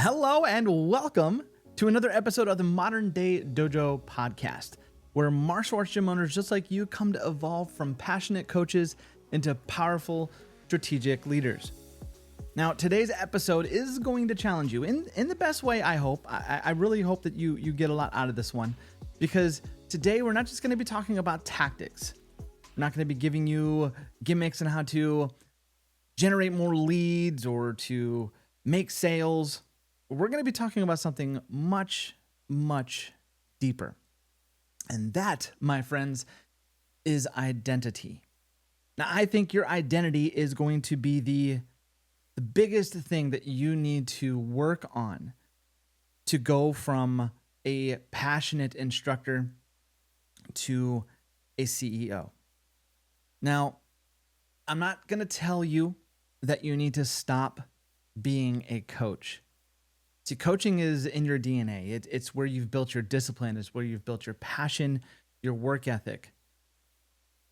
Hello and welcome to another episode of the Modern Day Dojo podcast, where martial arts gym owners just like you come to evolve from passionate coaches into powerful strategic leaders. Now, today's episode is going to challenge you in the best way, I hope. I really hope that you get a lot out of this one, because today we're not just going to be talking about tactics. We're not going to be giving you gimmicks on how to generate more leads or to make sales. We're going to be talking about something much, much deeper. And that, my friends, is identity. Now, I think your identity is going to be the biggest thing that you need to work on to go from a passionate instructor to a CEO. Now, I'm not going to tell you that you need to stop being a coach. See, coaching is in your DNA. It's where you've built your discipline. It's where you've built your passion, your work ethic.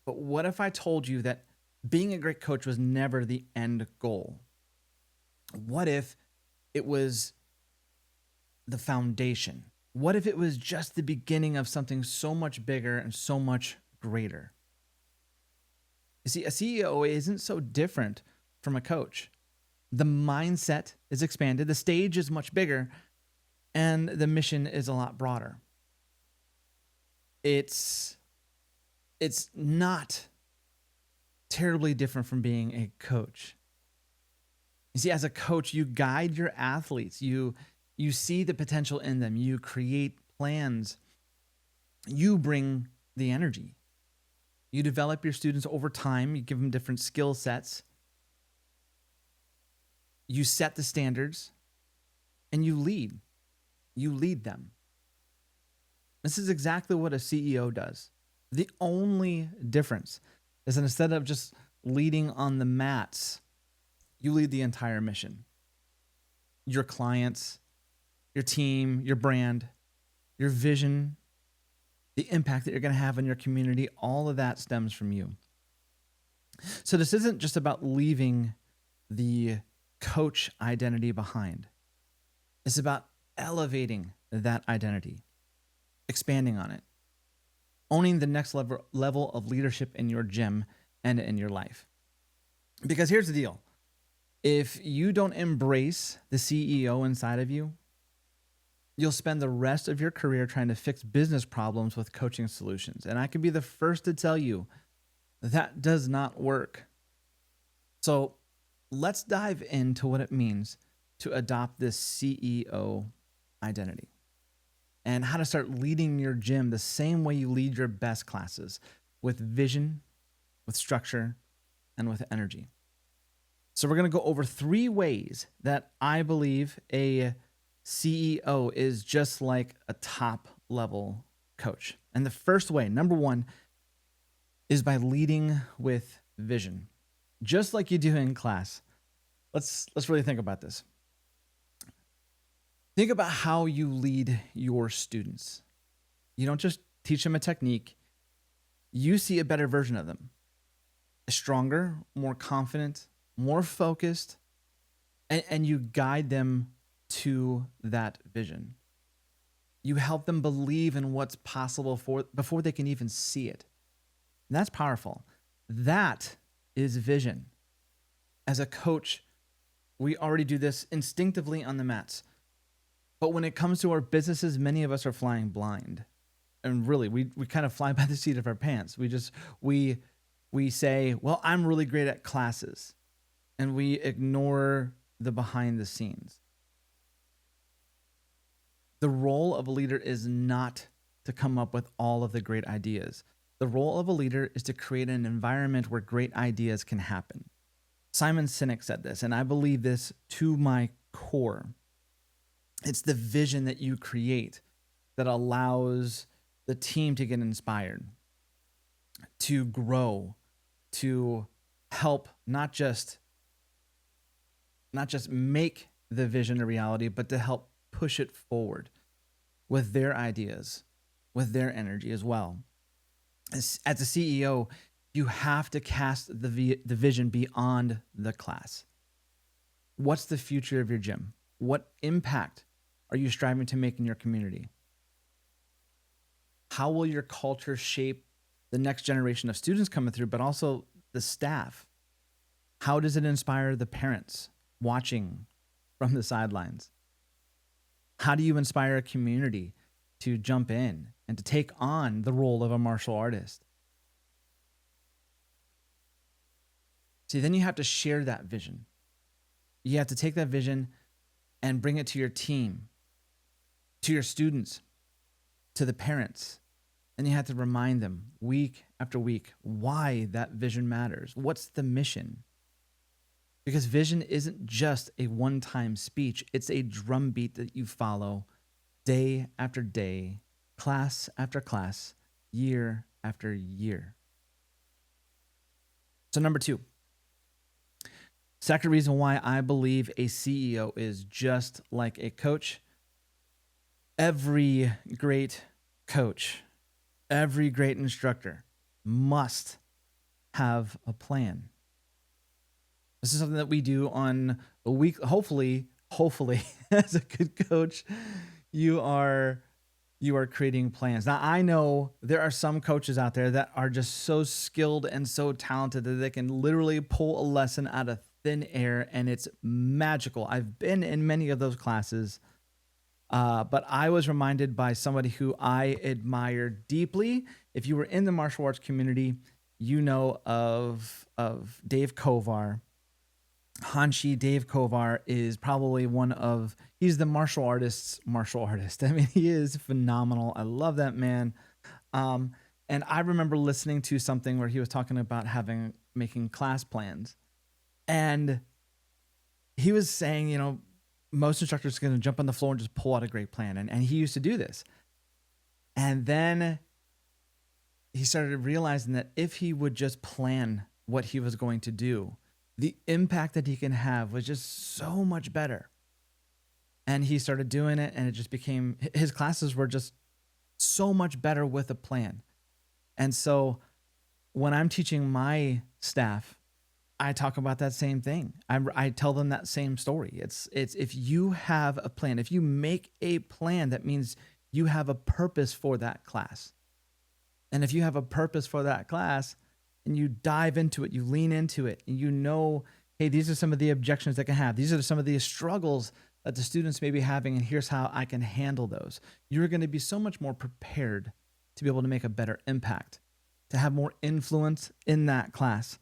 But what if I told you that being a great coach was never the end goal? What if it was the foundation? What if it was just the beginning of something so much bigger and so much greater? You see, a CEO isn't so different from a coach. The mindset is expanded, the stage is much bigger, and the mission is a lot broader. It's not terribly different from being a coach. You see, as a coach, you guide your athletes. You see the potential in them. You create plans. You bring the energy. You develop your students over time. You give them different skill sets. You set the standards, and you lead. You lead them. This is exactly what a CEO does. The only difference is that instead of just leading on the mats, you lead the entire mission. Your clients, your team, your brand, your vision, the impact that you're going to have on your community, all of that stems from you. So this isn't just about leaving the coach identity behind. It's about elevating that identity, expanding on it, owning the next level of leadership in your gym and in your life. Because here's the deal. If you don't embrace the CEO inside of you, you'll spend the rest of your career trying to fix business problems with coaching solutions. And I can be the first to tell you that does not work. So let's dive into what it means to adopt this CEO identity and how to start leading your gym the same way you lead your best classes, with vision, with structure, and with energy. So we're going to go over 3 ways that I believe a CEO is just like a top level coach. And the first way, number 1, is by leading with vision. Just like you do in class. Let's really think about this. Think about how you lead your students. You don't just teach them a technique. You see a better version of them. Stronger, more confident, more focused, and you guide them to that vision. You help them believe in what's possible before they can even see it. And that's powerful. That is vision. As a coach, we already do this instinctively on the mats. But when it comes to our businesses, many of us are flying blind. And really, we kind of fly by the seat of our pants. We say, well, I'm really great at classes. And we ignore the behind the scenes. The role of a leader is not to come up with all of the great ideas. The role of a leader is to create an environment where great ideas can happen. Simon Sinek said this, and I believe this to my core. It's the vision that you create that allows the team to get inspired, to grow, to help not just make the vision a reality, but to help push it forward with their ideas, with their energy as well. As a CEO, you have to cast the vision beyond the class. What's the future of your gym? What impact are you striving to make in your community? How will your culture shape the next generation of students coming through, but also the staff? How does it inspire the parents watching from the sidelines? How do you inspire a community to jump in and to take on the role of a martial artist? See, then you have to share that vision. You have to take that vision and bring it to your team, to your students, to the parents. And you have to remind them week after week why that vision matters. What's the mission? Because vision isn't just a one-time speech. It's a drumbeat that you follow day after day, class after class, year after year. So number 2, second reason why I believe a CEO is just like a coach. Every great coach, every great instructor must have a plan. This is something that we do on a week. Hopefully, as a good coach, you are creating plans. Now, I know there are some coaches out there that are just so skilled and so talented that they can literally pull a lesson out of thin air, and it's magical. I've been in many of those classes, but I was reminded by somebody who I admire deeply. If you were in the martial arts community, you know of Dave Kovar. Hanshi Dave Kovar is probably he's the martial artist. I mean, he is phenomenal. I love that man. And I remember listening to something where he was talking about making class plans. And he was saying, most instructors are going to jump on the floor and just pull out a great plan. And he used to do this. And then he started realizing that if he would just plan what he was going to do, the impact that he can have was just so much better. And he started doing it, and it just became, his classes were just so much better with a plan. And so when I'm teaching my staff, I talk about that same thing. I tell them that same story. It's if you have a plan, if you make a plan, that means you have a purpose for that class. And if you have a purpose for that class, and you dive into it, you lean into it, and hey, these are some of the objections that can have. These are some of the struggles that the students may be having, and here's how I can handle those. You're going to be so much more prepared to be able to make a better impact, to have more influence in that class,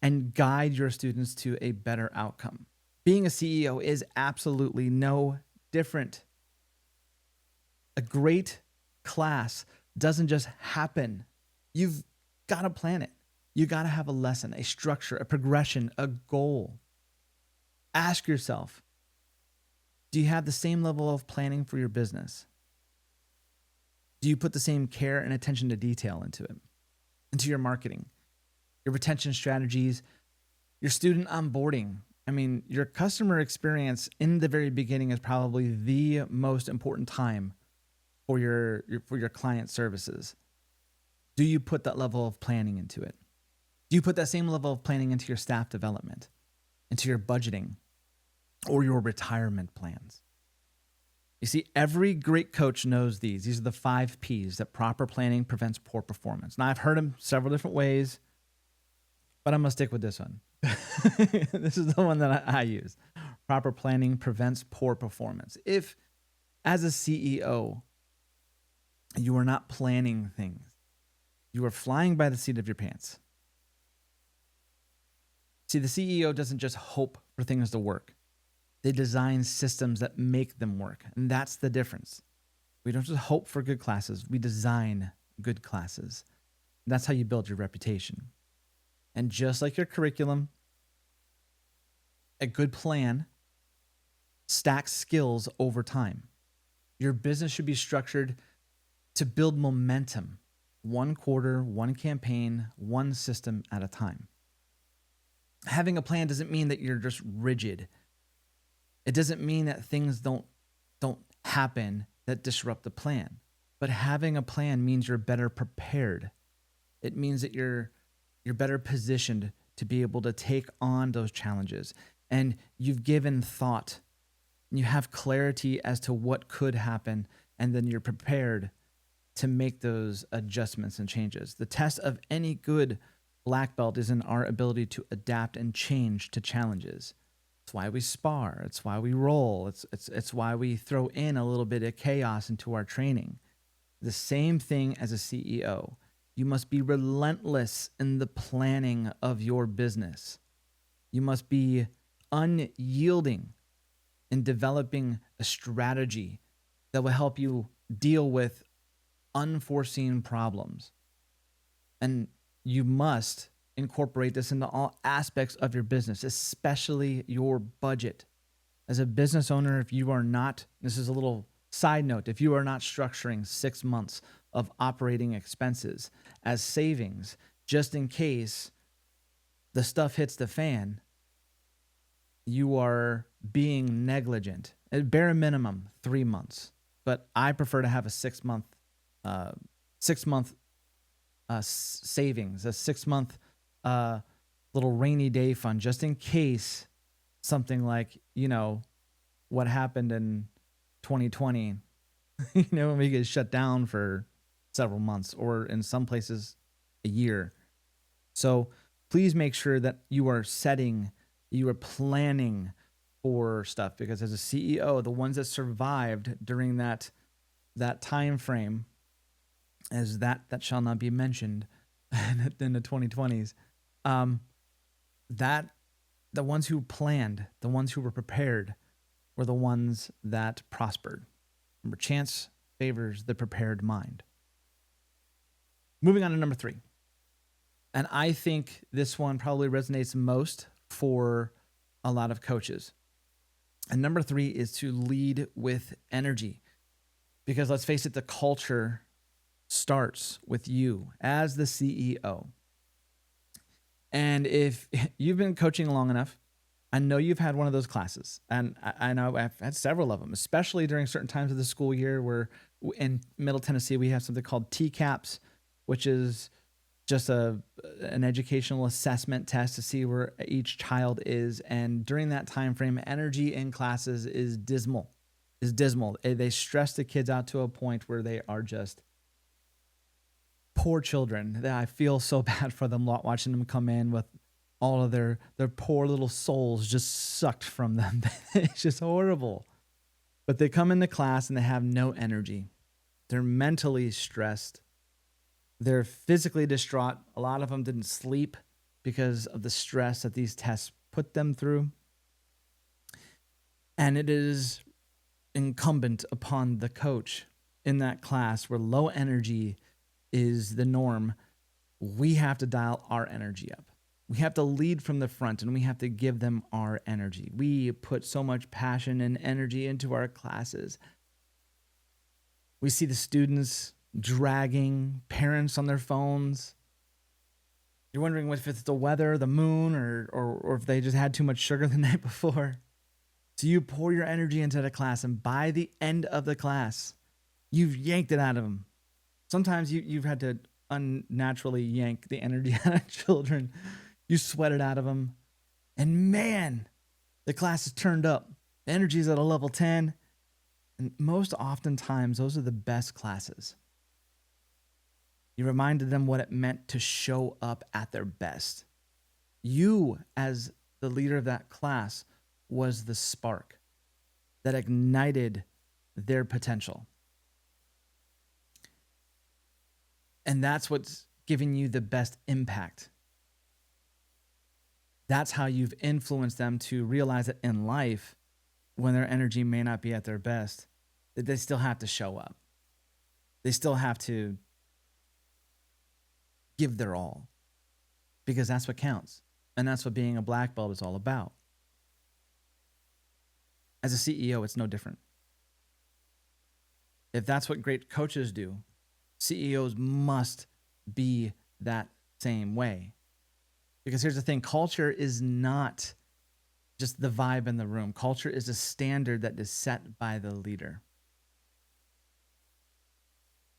and guide your students to a better outcome. Being a CEO is absolutely no different. A great class doesn't just happen. You've got to plan it. You got to have a lesson, a structure, a progression, a goal. Ask yourself, do you have the same level of planning for your business? Do you put the same care and attention to detail into it, into your marketing, your retention strategies, your student onboarding? I mean, your customer experience in the very beginning is probably the most important time for your client services. Do you put that level of planning into it? Do you put that same level of planning into your staff development, into your budgeting, or your retirement plans? You see, every great coach knows these. These are the 5 Ps that proper planning prevents poor performance. Now, I've heard them several different ways, but I'm going to stick with this one. This is the one that I use. Proper planning prevents poor performance. If, as a CEO, you are not planning things, you are flying by the seat of your pants. See, the CEO doesn't just hope for things to work. They design systems that make them work. And that's the difference. We don't just hope for good classes. We design good classes. That's how you build your reputation. And just like your curriculum, a good plan stacks skills over time. Your business should be structured to build momentum, 1 quarter, 1 campaign, 1 system at a time. Having a plan doesn't mean that you're just rigid. It doesn't mean that things don't happen that disrupt the plan. But having a plan means you're better prepared. It means that you're better positioned to be able to take on those challenges. And you've given thought You have clarity as to what could happen, and then you're prepared to make those adjustments and changes. The test of any good black belt is in our ability to adapt and change to challenges. It's why we spar. It's why we roll. It's why we throw in a little bit of chaos into our training. The same thing as a CEO. You must be relentless in the planning of your business. You must be unyielding in developing a strategy that will help you deal with unforeseen problems. And you must incorporate this into all aspects of your business, especially your budget. As a business owner, if you are not, this is a little side note, if you are not structuring 6 months of operating expenses as savings, just in case the stuff hits the fan, you are being negligent. At bare minimum, 3 months. But I prefer to have a 6 month savings, a 6 month little rainy day fund, just in case something like, what happened in 2020, when we get shut down for several months, or in some places a year. So please make sure that you are planning for stuff, because as a CEO, the ones that survived during that time frame, as that shall not be mentioned in the 2020s, that the ones who planned, the ones who were prepared, were the ones that prospered. Remember, chance favors the prepared mind. Moving on to number 3. And I think this one probably resonates most for a lot of coaches. And number 3 is to lead with energy. Because let's face it, the culture starts with you as the CEO. And if you've been coaching long enough, I know you've had one of those classes. And I know I've had several of them, especially during certain times of the school year, where in Middle Tennessee, we have something called TCAPS, which is just an educational assessment test to see where each child is. And during that time frame, energy in classes is dismal. They stress the kids out to a point where they are just poor children. I feel so bad for them watching them come in with all of their poor little souls just sucked from them. It's just horrible. But they come into class and they have no energy. They're mentally stressed. They're physically distraught. A lot of them didn't sleep because of the stress that these tests put them through. And it is incumbent upon the coach in that class where low energy is the norm. We have to dial our energy up. We have to lead from the front, and we have to give them our energy. We put so much passion and energy into our classes. We see the students dragging, parents on their phones. You're wondering if it's the weather, the moon, or if they just had too much sugar the night before. So you pour your energy into the class, and by the end of the class, you've yanked it out of them. Sometimes you've had to unnaturally yank the energy out of children. You sweat it out of them. And man, the class is turned up. The energy is at a level 10. And most oftentimes, those are the best classes. You reminded them what it meant to show up at their best. You, as the leader of that class, was the spark that ignited their potential. And that's what's giving you the best impact. That's how you've influenced them to realize that in life, when their energy may not be at their best, that they still have to show up. They still have to give their all, because that's what counts. And that's what being a black belt is all about. As a CEO, it's no different. If that's what great coaches do, CEOs must be that same way. Because here's the thing, culture is not just the vibe in the room. Culture is a standard that is set by the leader.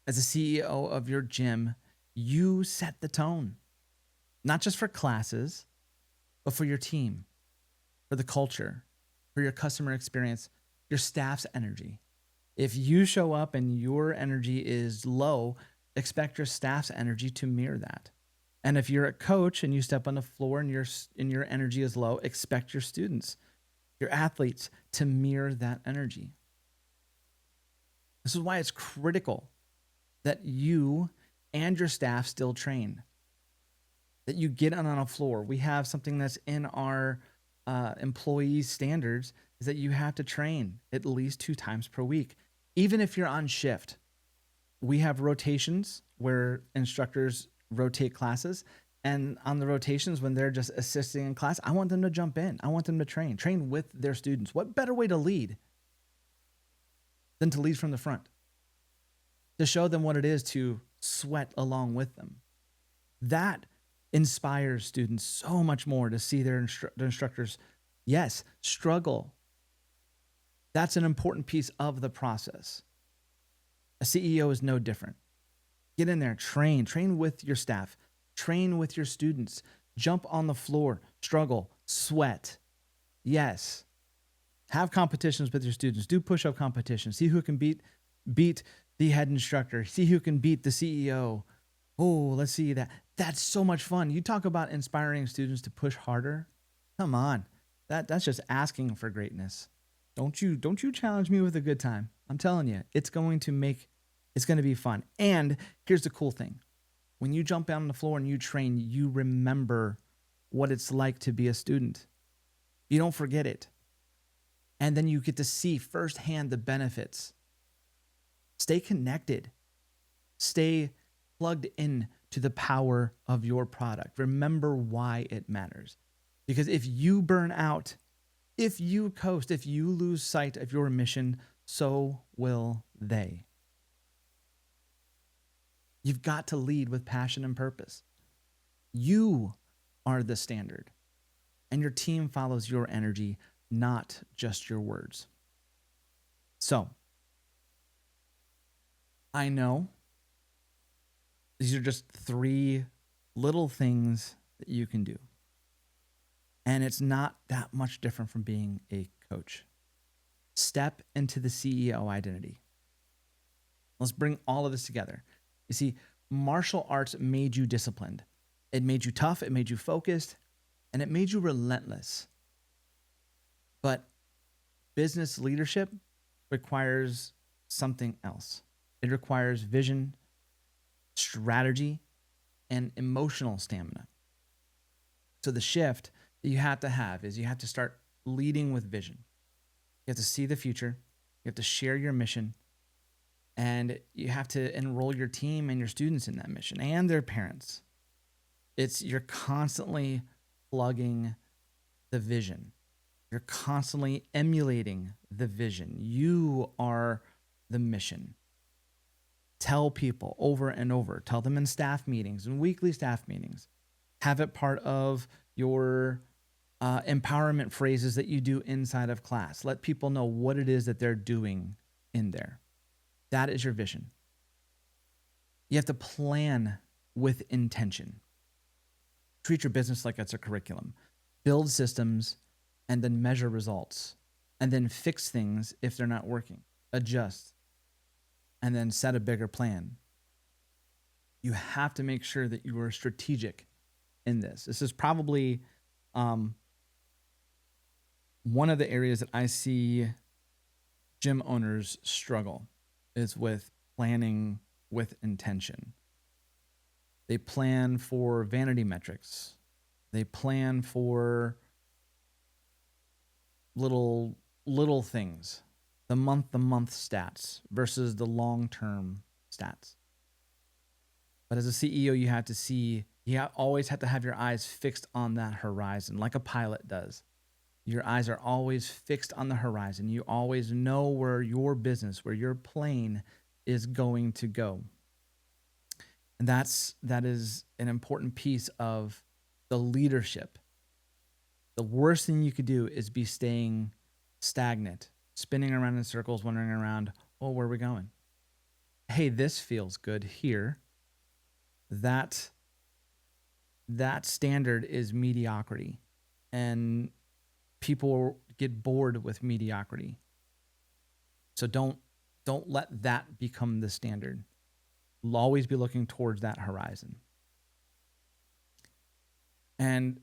As a CEO of your gym, you set the tone, not just for classes, but for your team, for the culture, for your customer experience, your staff's energy. If you show up and your energy is low, expect your staff's energy to mirror that. And if you're a coach and you step on the floor and your energy is low, expect your students, your athletes to mirror that energy. This is why it's critical that you and your staff still train, that you get on a floor. We have something that's in our employee standards is that you have to train at least 2 times per week. Even if you're on shift, we have rotations where instructors rotate classes. And on the rotations, when they're just assisting in class, I want them to jump in. I want them to train with their students. What better way to lead than to lead from the front? To show them what it is to sweat along with them. That inspires students so much more to see their instructors, yes, struggle. That's an important piece of the process. A CEO is no different. Get in there, train with your staff, train with your students, jump on the floor, struggle, sweat. Yes. Have competitions with your students. Do push-up competitions. See who can beat the head instructor. See who can beat the CEO. Oh, let's see that. That's so much fun. You talk about inspiring students to push harder. Come on. That's just asking for greatness. Don't you challenge me with a good time. I'm telling you, it's going to be fun. And here's the cool thing. When you jump out on the floor and you train, you remember what it's like to be a student. You don't forget it. And then you get to see firsthand the benefits. Stay connected. Stay plugged in to the power of your product. Remember why it matters. Because if you burn out, if you coast, if you lose sight of your mission, so will they. You've got to lead with passion and purpose. You are the standard, and your team follows your energy, not just your words. So, I know these are just 3 little things that you can do. And it's not that much different from being a coach. Step into the CEO identity. Let's bring all of this together. You see, martial arts made you disciplined. It made you tough, it made you focused, and it made you relentless. But business leadership requires something else. It requires vision, strategy, and emotional stamina. So the shift that you have to have is you have to start leading with vision. You have to see the future. You have to share your mission. And you have to enroll your team and your students in that mission and their parents. You're constantly plugging the vision. You're constantly emulating the vision. You are the mission. Tell people over and over. Tell them in staff meetings and weekly staff meetings. Have it part of your empowerment phrases that you do inside of class. Let people know what it is that they're doing in there. That is your vision. You have to plan with intention. Treat your business like it's a curriculum. Build systems and then measure results. And then fix things if they're not working. Adjust. And then set a bigger plan. You have to make sure that you are strategic in this. This is probably one of the areas that I see gym owners struggle is with planning with intention. They plan for vanity metrics. They plan for little things, the month stats versus the long-term stats. But as a CEO, you have to see, always have to have your eyes fixed on that horizon, like a pilot does. Your eyes are always fixed on the horizon. You always know where your business, where your plane is going to go. And that is an important piece of the leadership. The worst thing you could do is be staying stagnant, spinning around in circles, wandering around, oh, where are we going? Hey, this feels good here. That standard is mediocrity. And people get bored with mediocrity. So don't let that become the standard. You'll always be looking towards that horizon. And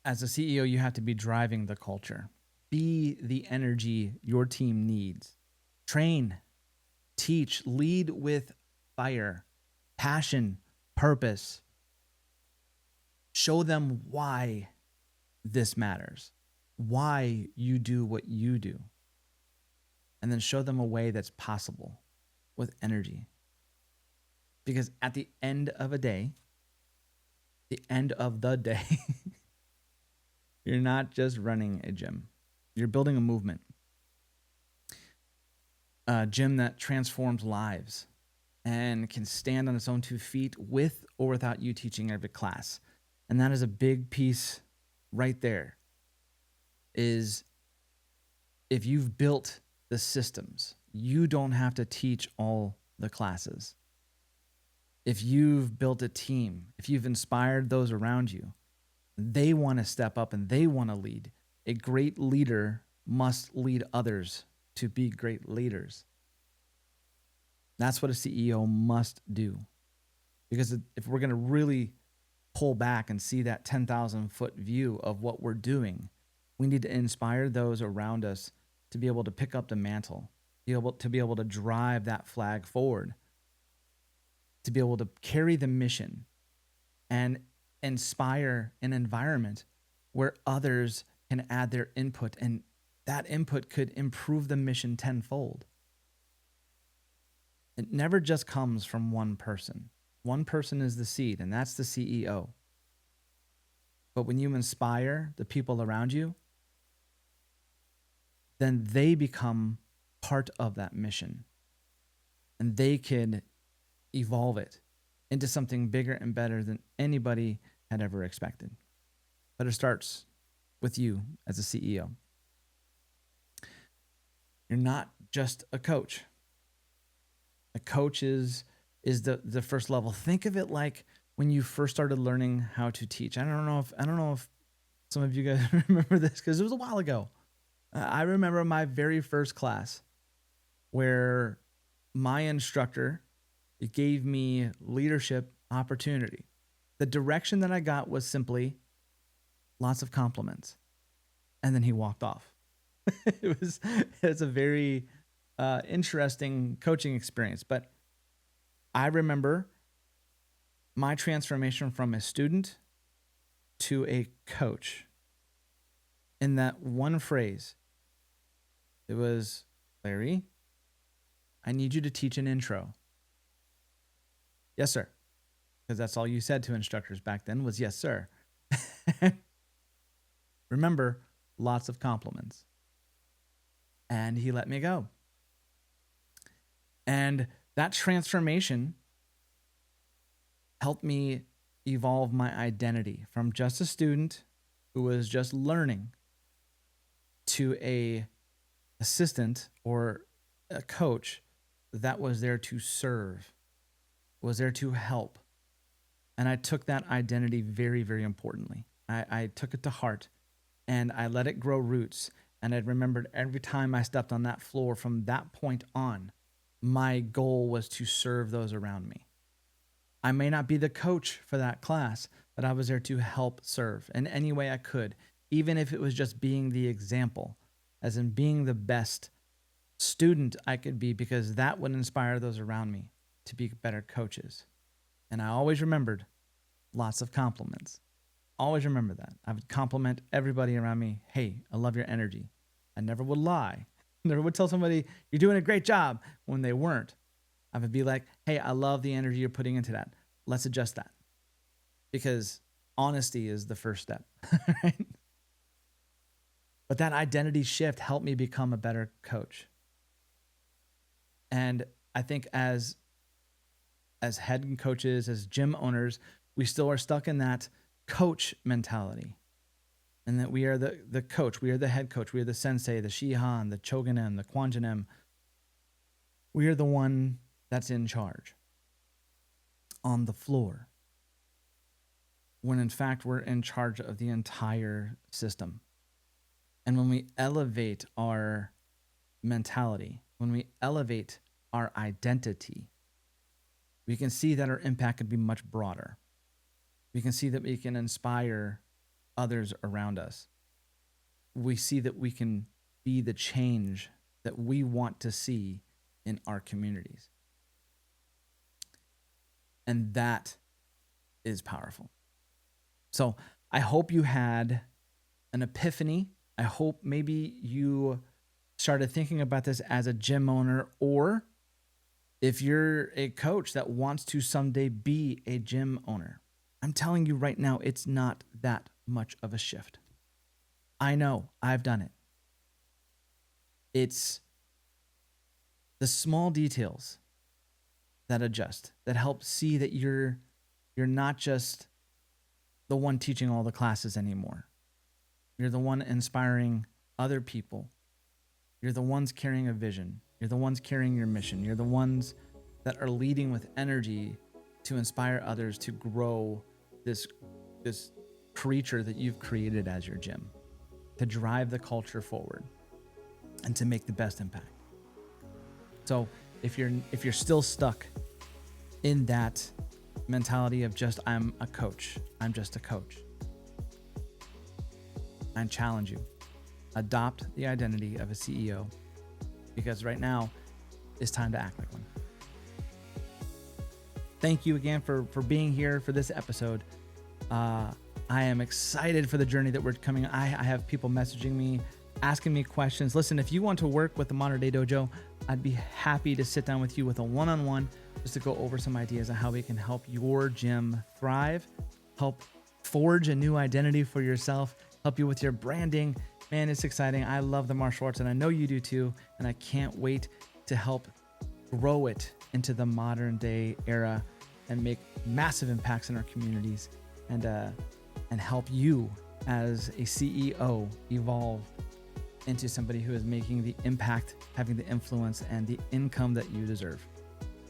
as a CEO, you have to be driving the culture. Be the energy your team needs. Train, teach, lead with fire, passion, purpose. Show them why this matters, why you do what you do, and then show them a way that's possible with energy. Because at the end of the day, you're not just running a gym. You're building a movement. A gym that transforms lives and can stand on its own 2 feet with or without you teaching every class. And that is a big piece right there, is if you've built the systems, you don't have to teach all the classes. If you've built a team, if you've inspired those around you, they want to step up and they want to lead. A great leader must lead others to be great leaders. That's what a CEO must do. Because if we're going to really pull back and see that 10,000 foot view of what we're doing, we need to inspire those around us to be able to pick up the mantle, to be able to drive that flag forward, to be able to carry the mission and inspire an environment where others can add their input, and that input could improve the mission tenfold. It never just comes from one person. One person is the seed, and that's the CEO. But when you inspire the people around you, then they become part of that mission, and they can evolve it into something bigger and better than anybody had ever expected. But it starts with you as a CEO. You're not just a coach. A coach is the first level. Think of it like when you first started learning how to teach. I don't know if some of you guys remember this, because it was a while ago. I remember my very first class where my instructor gave me leadership opportunity. The direction that I got was simply lots of compliments, and then he walked off. It's a very interesting coaching experience. But I remember my transformation from a student to a coach in that one phrase. It was, Larry, I need you to teach an intro. Yes, sir. Because that's all you said to instructors back then was yes, sir. Remember, lots of compliments. And he let me go. And that transformation helped me evolve my identity from just a student who was just learning to a assistant or a coach that was there to serve, was there to help. And I took that identity very, very importantly. I took it to heart, and I let it grow roots. And I remembered every time I stepped on that floor from that point on, my goal was to serve those around me. I may not be the coach for that class, but I was there to help serve in any way I could, even if it was just being the example, as in being the best student I could be, because that would inspire those around me to be better coaches. And I always remembered lots of compliments. Always remember that. I would compliment everybody around me. Hey, I love your energy. I never would lie. Never would tell somebody you're doing a great job when they weren't. I would be like, hey, I love the energy you're putting into that. Let's adjust that. Because honesty is the first step, right? But that identity shift helped me become a better coach. And I think as head coaches, as gym owners, we still are stuck in that coach mentality. And that we are the coach, we are the head coach, we are the sensei, the shihan, the choganem, the kwanjanem. We are the one that's in charge on the floor, when in fact we're in charge of the entire system. And when we elevate our mentality, when we elevate our identity, we can see that our impact could be much broader. We can see that we can inspire others around us. We see that we can be the change that we want to see in our communities. And that is powerful. So I hope you had an epiphany. I hope maybe you started thinking about this as a gym owner, or if you're a coach that wants to someday be a gym owner. I'm telling you right now, it's not that much of a shift. I know, I've done it. It's the small details that adjust, that help see that you're not just the one teaching all the classes anymore. You're the one inspiring other people. You're the ones carrying a vision. You're the ones carrying your mission. You're the ones that are leading with energy to inspire others to grow this creature that you've created as your gym, to drive the culture forward and to make the best impact. So if you're still stuck in that mentality of just, I'm a coach, I'm just a coach, I challenge you, adopt the identity of a CEO, because right now it's time to act like one. Thank you again for being here for this episode. I am excited for the journey that we're coming. I have people messaging me, asking me questions. Listen, if you want to work with the Modern Day Dojo, I'd be happy to sit down with you with a one-on-one just to go over some ideas on how we can help your gym thrive, help forge a new identity for yourself, help you with your branding. Man, it's exciting. I love the martial arts, and I know you do too, and I can't wait to help grow it into the modern day era and make massive impacts in our communities, and help you as a CEO evolve into somebody who is making the impact, having the influence, and the income that you deserve.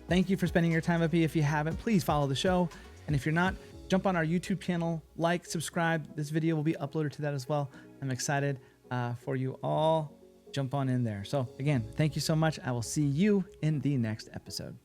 Thank you for spending your time with me. If you haven't, please follow the show. And if you're not, jump on our YouTube channel, like, subscribe. This video will be uploaded to that as well. I'm excited for you all. Jump on in there. So again, thank you so much. I will see you in the next episode.